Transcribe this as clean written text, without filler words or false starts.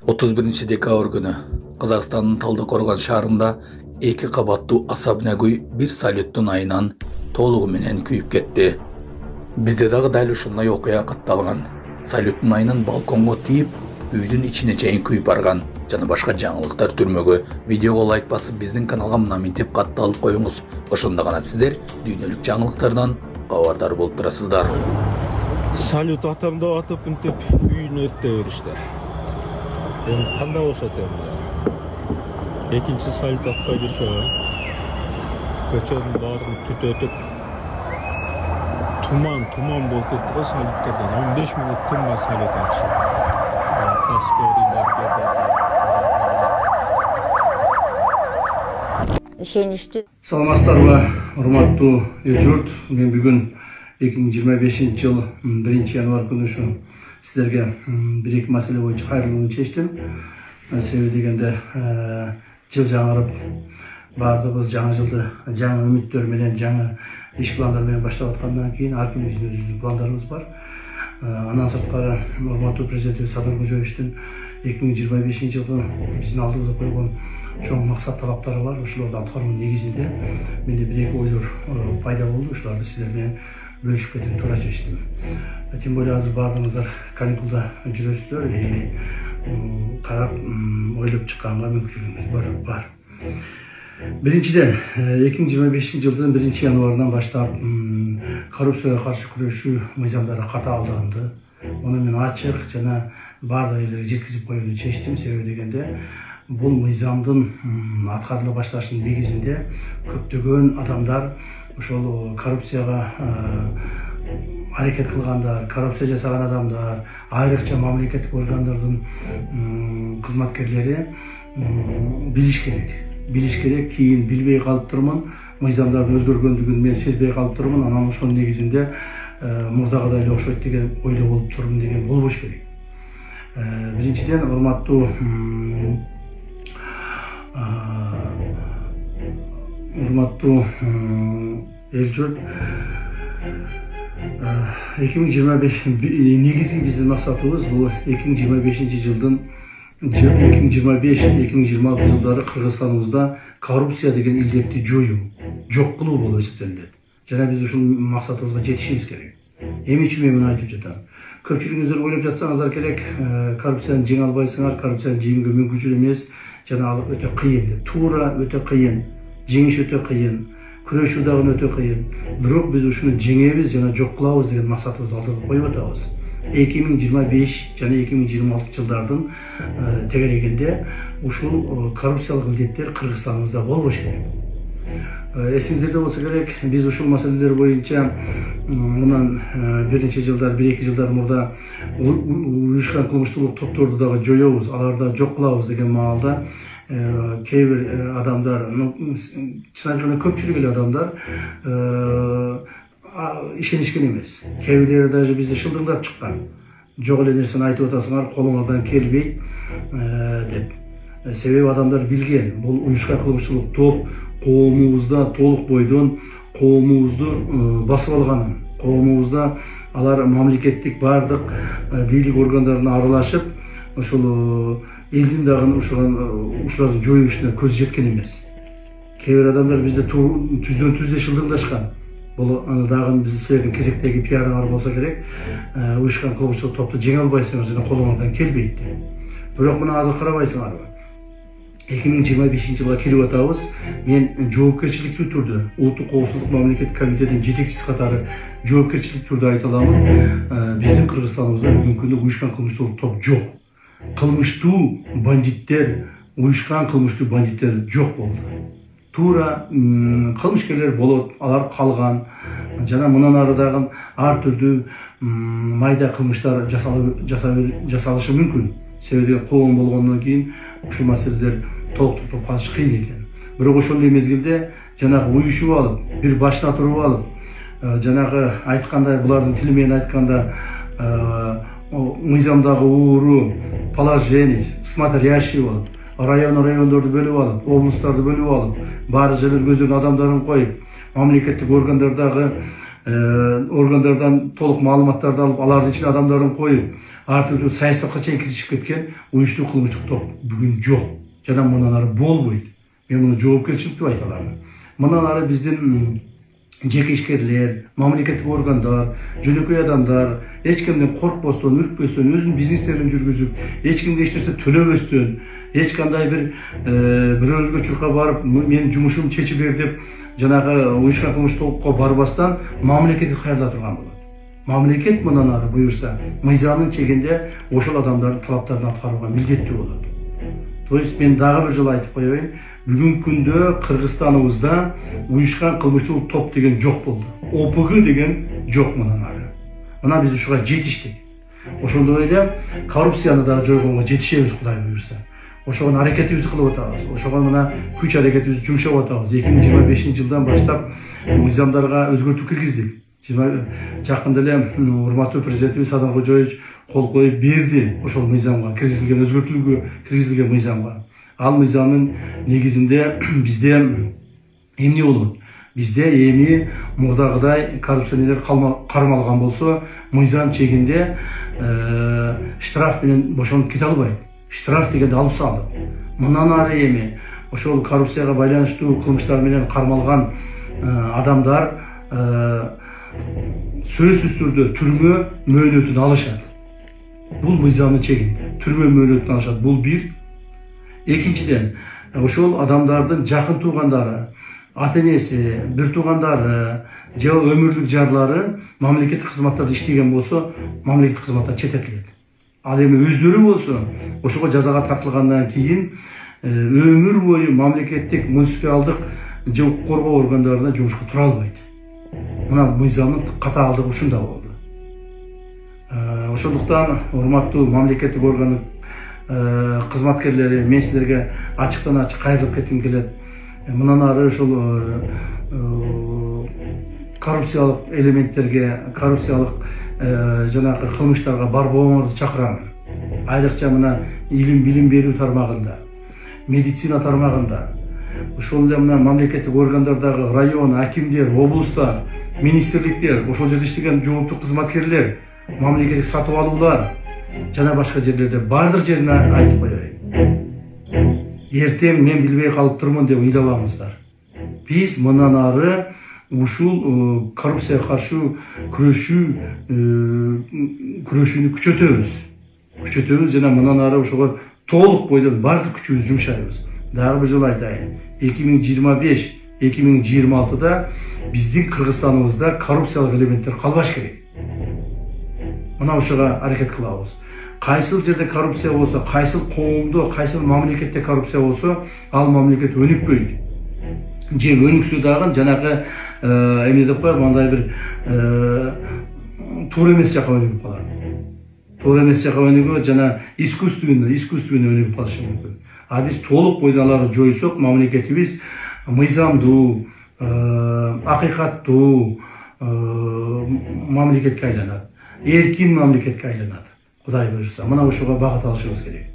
31 dekabr günü Kazakistan'ın Taldyqorg'on şahrında 2 qabatlı asabina uy bir salyuttun ayынан toluğu menen kuyup ketdi. Bizde dağı dal uşunday okuya kattalgan. Salyuttun ayının balkonga tiyip, üydün içine çeyin kuyup bargan. Jana başka жаңылыктар түрмөгü. Videoga like basıp bizning kanalga mintep kattalып koyuңuz. Oşonda gana sizler düýnülük жаңылыктардан gabardar bolup turasızlar. Салют атамды атып үнтеп үйүн өрттөп беришти. Эми кандай болушат эми? Экинчи салют атпай жүрүшөбү. Көчөнүн баарын түтөтүп туман болуп кетти го салюттардан. 15 мүнөт тынбай салют атышат. Таскорилер кетти. Ишеничти. Саламатсыздарбы, урматтуу эл журт. Мен бүгүн 2025-жыл 1-январ күнү ушу сиздерге бир-эки маселе боюнча кайрылууну чечтим. Себеби дегенде жыл жаңырып, баардыгыбыз жаңы жылды жаңы үмүттөр менен, жаңы иш пландар менен баштап аткандан кийин ар кимдин өзүнүн пландарыбыз бар. Андан сырткары урматтуу президент Садыр Кожоевичтин 2025-жылдын биздин алдыбызга койгон чоң максат талаптары бар. Ошолорду аткаруунун негизинде менде бир-эки ойлор пайда болду. Ошолорду сиздер менен бөлүшүп кетүүнү туура чечтим. Тем более азыр баардыгыңыздар каникулда жүрөсүздөр, карап ойлоп чыкканга мүмкүнчүлүгүңүз бар. Биринчиден, 2025-жылдын 1-январынан баштап коррупцияга каршы күрөшүү мыйзамдары катаалданды. Муну мен ачык жана баардык элдерге жеткизип коюуну чечтим. Себеби дегенде бул мыйзамдын аткарыла башташынын негизинде көптөгөн адамдар ошол коррупцияга аракет кылгандар, коррупция жасаган адамдар, айрыкча мамлекеттик органдардын кызматкерлери билиш керек. Кийин билбей калып турмун, мыйзамдардын өзгөргөндүгүн мен сезбей калып турмун. Анан ошонун негизинде мурдагыдай эле окшойт деген ойдо болуп турмун деген болбош керек. Биринчиден, урматтуу эл журт, 2025 негизги биздин максатыбыз бул 2025-жылдын 2025-2026 жылдары Кыргызстаныбызда коррупция деген илдетти жоюу, жок кылуу болуп эсептелет. Жана биз ушул максатыбызга жетишибиз керек. Эмне үчүн мен муну айтып жатам? Көпчүлүгүңүздөр ойлоп жатсаңыздар керек, коррупцияны жеңе албайсыңар, коррупцияны жеңүүгө мүмкүнчүл эмес, жана ал өтө кыйын деп. Туура, өтө кыйын. Жеңиш өтө кыйын. Күрөшүү дагы өтө кыйын. Бирок биз ушуну жеңебиз жана жок кылабыз деген максатыбызды алдыга коюп атабыз. 2025 жана 2026 жылдардын тегерегинде ушул коррупциялык илдеттер Кыргызстаныбызда болбош керек. Эсиңиздерде болсо керек, биз ушул маселелер боюнча мындан биринчи жылдар, 1-2 жылдар мурда уюшкан кылмыштуулук топторду дагы жоёбуз, аларды жок кылабыз деген маалда кээ бир адамдар, чын айтканда көпчүлүк эле адамдар ишенишкен эмес. Кээ бирлери даже бизди шылдыңдап чыккан. Жок эле нерсени айтып атасыңар, колуңардан келбейт деп. Себеби адамдар билген, бул уюшкан кылмыштуулук топ коомубузда толук бойдон коомубузду басып алганын, коомубузда алар мамлекеттик бардык бийлик органдарына аралашып, ошол элдин дагы ушулардын жоюусуна көз жеткен эмес. Кээ бир адамдар бизде түздөн түздө шылдыңдашкан. Бул дагы биз силердин кезектеги пиарыңар болсо керек, уюшкан кылмыштуулук топту жеңе албайсыңар жана колуңардан келбейт деп. Бирок мына азыр карабайсыңарбы? 2025-жылга кирип атабыз. Мен жоопкерчиликтүү түрдө Улуттук коопсуздук мамлекеттик комитетинин жетекчиси катары жоопкерчиликтүү түрдө айта аламын. Биздин Кыргызстаныбызда бүгүнкү күндө уюшкан кылмыштуулук топ жок. Кылмыштуу бандиттер, уюшкан кылмыштуу бандиттер жок болду. Туура кылмышкерлер болот, алар калган. Жана мындан ары дагы ар түрдүү майда кылмыштар жасалышы мүмкүн. Себеби коом болгондон кийин ушул маселелер толук туруп калыш кыйын экен. Бирок ошондой мезгилде жанагы уюшуп алып, бир башына туруп алып, жанагы айткандай, булардын тили менен айтканда мыйзамдагы ууру, положение, смотрящий болуп, райондорду бөлүп алып, облустарды бөлүп алып, баары жерлерге өздөрүнүн адамдарын коюп, мамлекеттик органдардагы органдардан толық маалыматтарды алып, алардын ичине адамдарын коюп, артынан саясатка чейин киришип кеткен уюштуу кылмыштык топ бүгүн жок. Жана мындан ары болбойт. Мен муну жоопкерчилик деп айта алам. Мындан ары биздин жеке ишкерлер, мамлекеттик органдар, жөнөкөй адамдар эч кимден коркпостон, үркпөстөн, өзүнүн бизнестерин жүргүзүп, эч кимге эч нерсе төлөбөстөн, эч кандай бир бирөөлөргө чурка барып, мен жумушум чечип бер деп жанагы уюшкан кылмыштыкка барбастан мамлекетти кайрыла турган болот. Мамлекет мындан ары буюрса, мыйзамдын чегинде ошол адамдардын талаптарын аткарууга милдеттүү болот. То есть мен дагы бир жолу айтып коеюн, бүгүнкү күндө Кыргызстаныбызда уюшкан кылмыштык топ деген жок болду. ОПГ деген жок мындан ары. Мына биз ушуга жетиштик. Ошондой эле коррупцияны дагы жойгонго жетишебиз, Кудай буюрса. Ошого аракетибизди кылып атабыз. Ошого мына күч аракетибизди жумшап атабыз. 2025-жылдан баштап мыйзамдарга өзгөртүү киргиздик. Жакында эле урматтуу президентибиз Садыр Кожоевич кол коюп берди ошол мыйзамга, киргизилген өзгөртүүгө киргизилген мыйзамга. Ал мыйзамдын негизинде бизде эмне болот? Бизде эми мурдагыдай коррупционерлер кармалган болсо, мыйзам чегинде штраф менен бошонуп кете албайт. Штраф дегенди алып салып. Мындан ары эми ошол коррупцияга байланыштуу кылмыштар менен кармалган адамдар сөзсүз түрдө түрмө мөөнөтүн алышат. Бул мыйзамдын чегинде түрмө мөөнөтүн алышат. Бул бир. Экинчиден, ошол адамдардын жакын туугандары, ата-энеси, бир туугандары, же өмүрлүк жарлары мамлекеттик кызматтарда иштеген болсо, мамлекеттик кызматтан четтетилет. Ал эми өздөрү болсо, ошого жазага тартылгандан кийин өмүр бою мамлекеттик, муниципалдык же укук коргоо органдарына жумушка тура албайт. Мына мыйзамдын катаалдыгы ушунда болду. Ошондуктан урматтуу мамлекеттик орган кызматкерлери, мен силерге ачыктан ачык кайрылып кетким келет. Мындан ары ошол коррупциялык элементтерге, коррупциялык жанагы кылмыштарга барбооңорду чакырам. Айрыкча мына билим берүү тармагында, медицина тармагында, ошол эле мына мамлекеттик органдардагы район, акимдер, облустар, министрликтер, ошол жерде иштеген жооптуу кызматкерлер, мамлекеттик сатып алуулар жана башка жерлерде бардык жерине айтып коеюн. Эртең мен билбей калып турмун деп ыйлабаңыздар. Биз мындан ары ушул коррупцияга каршы күрөшүүнү күчөтөбүз жана мындан ары ошого толук бойдон бардык күчүбүздү жумшайбыз. Дагы бир жолу айтайын. 2025-2026-да биздин Кыргызстаныбызда коррупциялык элементтер калбаш керек. Мына ушуга аракет кылабыз. Кайсыл жерде коррупция болсо, кайсыл коомдо, кайсыл мамлекетте коррупция болсо, ал мамлекет өнүкпөйт. Же өнүксө дагы жанагы эмне деп коет, мындай бир туура эмес жака өнүгүп калат. Туура эмес жака өнүгүп, жана искусственно өнүгүп калышы мүмкүн. А биз толук бойдон аларды жойсок, мамлекетибиз мыйзамдуу, акыйкаттуу мамлекетке айланат. Эркин мамлекетке айланат. Кудай буюрса, мына ушуга багыт алышыбыз керек.